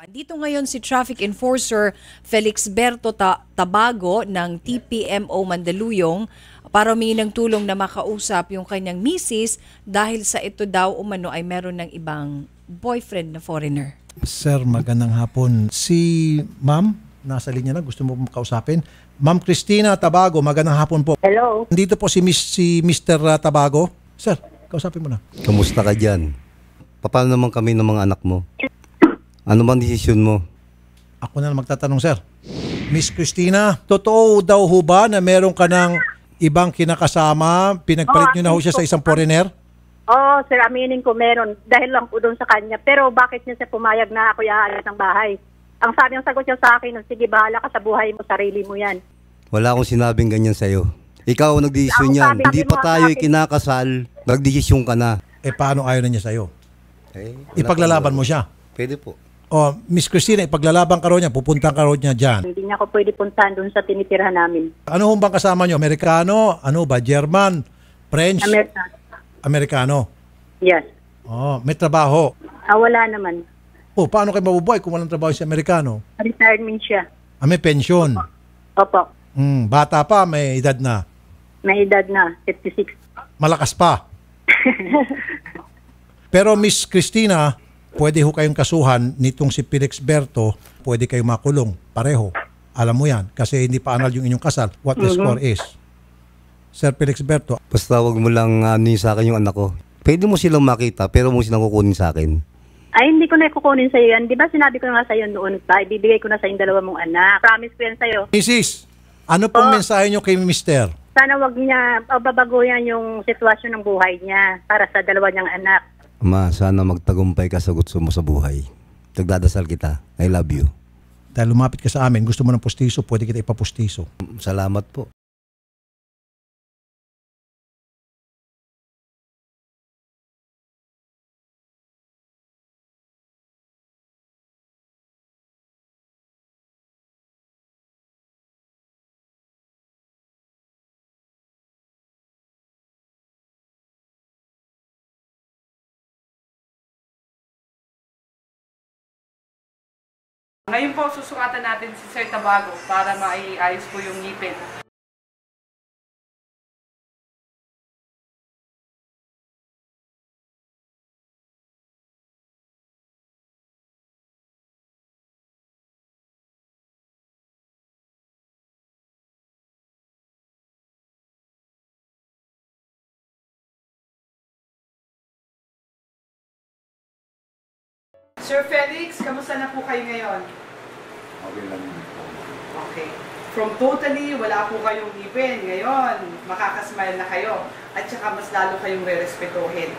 Dito ngayon si Traffic Enforcer Felix Berto Tabago ng TPMO Mandaluyong para humingi ng tulong na makausap yung kanyang misis dahil sa ito daw umano ay meron ng ibang boyfriend na foreigner. Sir, magandang hapon. Si Ma'am, nasa linya na, gusto mo makausapin? Ma'am Christina Tabago, magandang hapon po. Hello. Dito po si Mr. Tabago. Sir, kausapin mo na. Kamusta ka dyan? Paano naman kami ng mga anak mo? Ano bang desisyon mo? Ako na magtatanong, sir. Miss Christina, totoo daw ho ba na meron ka ng ibang kinakasama? Pinagpalit nyo na ho siya sa isang foreigner? Oo, sir, aminin ko meron. Dahil lang po doon sa kanya. Pero bakit niya siya pumayag na ako iaayos ng bahay? Ang sagot niya sa akin, sige, bahala ka sa buhay mo, sarili mo yan. Wala akong sinabing ganyan sa'yo. Ikaw ang nagdesisyon yan. Hindi pa tayo kinakasal, nagdesisyon ka na. Eh, paano ayaw na niya sa'yo? Wala Ipaglalaban kang- mo siya. Pwede po. O, Miss Christina, ipaglalaban ka ro niya, pupunta ka ro niya dyan. Hindi niya ako pwede puntahan doon sa tinitirhan namin. Ano bang kasama niyo? Amerikano? Ano ba? German? French? Amerika. Amerikano? Yes. Oh, may trabaho. Wala naman. Oh, paano kayo mabubuhay kung walang trabaho si Amerikano? Retirement siya. May pension. Opo. Bata pa, may edad na. May edad na, 56. Malakas pa. Pero Miss Christina, pwede ho kayong kasuhan nitong si Felix Berto, pwede kayong makulong pareho. Alam mo yan, kasi hindi pa anal yung inyong kasal. What the score is. Sir Felix Berto, Basta wag mo lang sa akin yung anak ko. Pwede mo silang makita, pero mo silang kukunin sa akin. Ay, hindi ko na kukunin sa'yo yan. Di ba sinabi ko na nga sa'yo noon pa, ibibigay ko na sa yung dalawa mong anak. Promise ko yan sa'yo. Mrs., ano pong mensahe nyo kay Mr.? Sana wag niya babaguhin yung sitwasyon ng buhay niya para sa dalawa niyang anak. Ama, sana magtagumpay ka sa gusto mo sa buhay. Nagdadasal kita. I love you. Dahil lumapit ka sa amin, gusto mo ng pustiso, pwede kita ipapustiso. Salamat po. Ngayon po, susukatan natin si Sir Tabago para maiayos po yung ngipin. Sir Felix, kamusta na po kayo ngayon? Okay lang po. Okay. From totally, wala po kayong ngipin. Ngayon, makakasmile na kayo. At saka mas lalo kayong re-respetuhin.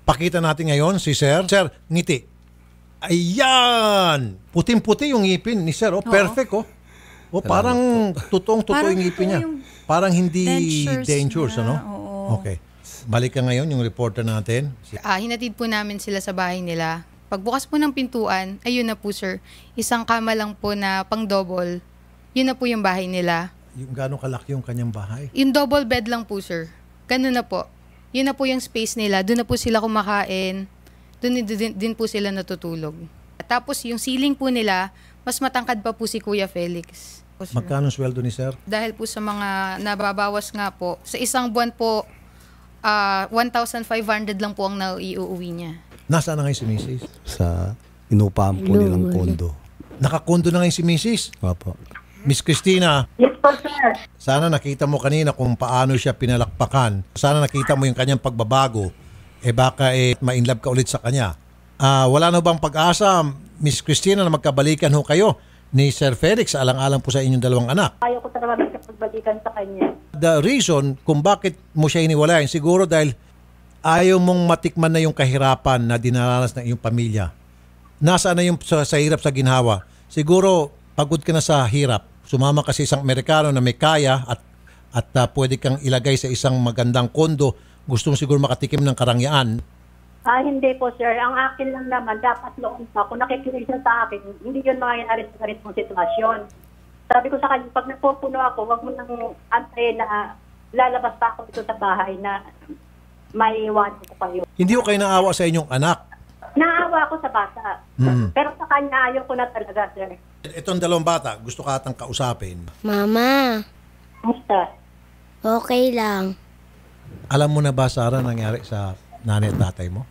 Pakita natin ngayon si Sir. Sir, ngiti. Ayan! Puting-puti yung ngipin ni Sir. Oh, perfect, oh. Oh, parang totoong-totoo Parang yung ngipin niya. yung Parang hindi dentures dangerous, niya, ano? oo. Okay. Balik ka ngayon, yung reporter natin. Hinatid po namin sila sa bahay nila. Pagbukas po ng pintuan, ayun na po sir, isang kama lang po na pang-double, yun na po yung bahay nila. Yung gano'ng kalaki yung kanyang bahay. Yung double bed lang po sir, ganun na po. Yun na po yung space nila, doon na po sila kumakain, doon din po sila natutulog. Tapos yung ceiling po nila, mas matangkad pa po si Kuya Felix. Po, sir. Magkano sweldo ni Sir? Dahil po sa mga nababawas nga po, sa isang buwan po, 1,500 lang po ang naiuuwi niya. Nasaan na ngayon si Mrs.? Sa inupahan po nilang kondo. Nakakondo na ngayon si Mrs.? Opo. Miss Christina, Yes po, sir. sana nakita mo kanina kung paano siya pinalakpakan. Sana nakita mo yung kanyang pagbabago. Baka ma-inlove ka ulit sa kanya. Wala na bang pag-asa, Miss Christina, na magkabalikan ho kayo ni Sir Felix alang-alang po sa inyong dalawang anak? Ayaw ko talaga magkapagbalikan sa kanya. The reason kung bakit mo siya iniwalayan, siguro dahil ayaw mong matikman na yung kahirapan na dinaranas ng iyong pamilya. Nasaan na yung sa hirap sa ginhawa? Siguro pagod ka na sa hirap. Sumama ka sa isang Amerikano na may kaya at pwede kang ilagay sa isang magandang kondo. Gusto mo siguro makatikim ng karangyaan. Hindi po, sir. Ang akin lang naman, dapat noon pa, kung nakikinig siya sa akin, hindi yun mangyayari sa ganitong sitwasyon. Sabi ko sa kanya, pag napupuno ako, wag mo nang antayin na lalabas pa ako dito sa bahay na maiiwan ko kayo. Hindi ko kayo naawa sa inyong anak. Naawa ako sa bata. Pero sa kanya, ayaw ko na talaga, sir. Itong dalawang bata, gusto ka atang kausapin. Mama, Basta. okay lang. Alam mo na ba, Sarah, nangyari sa nanay at tatay mo?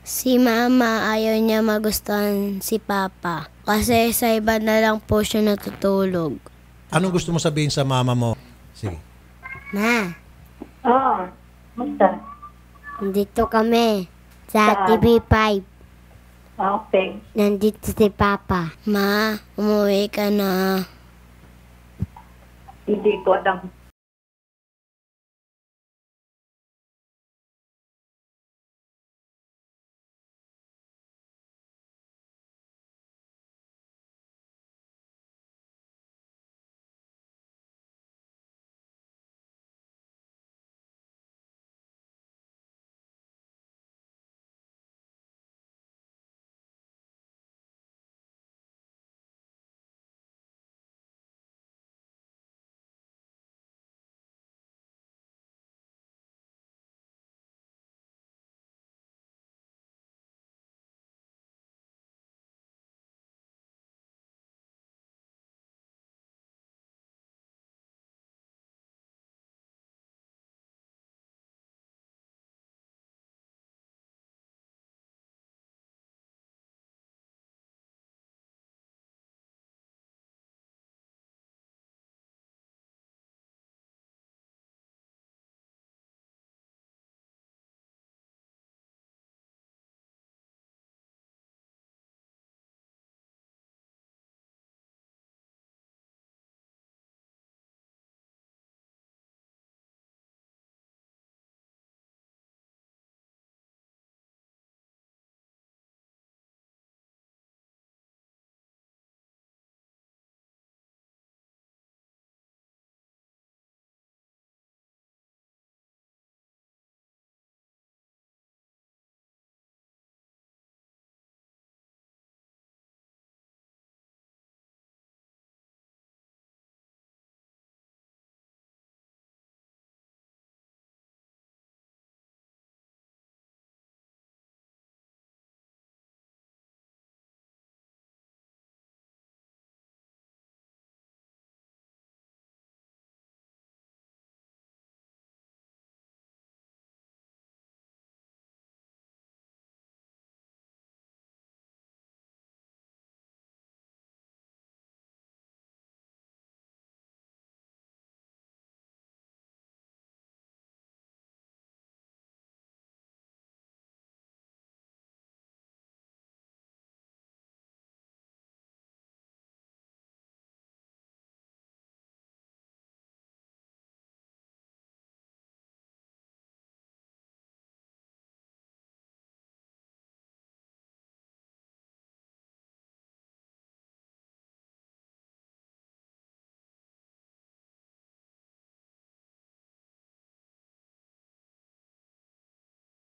Si Mama ayaw niya magustuhan si Papa. Kasi sa iba na lang po siya natutulog. Anong gusto mo sabihin sa mama mo? Sige. Ma, Oo. Basta. nandito kami sa Saan? TV5. Okay. Nandito si Papa. Ma, umuwi ka na. Hindi ko alam.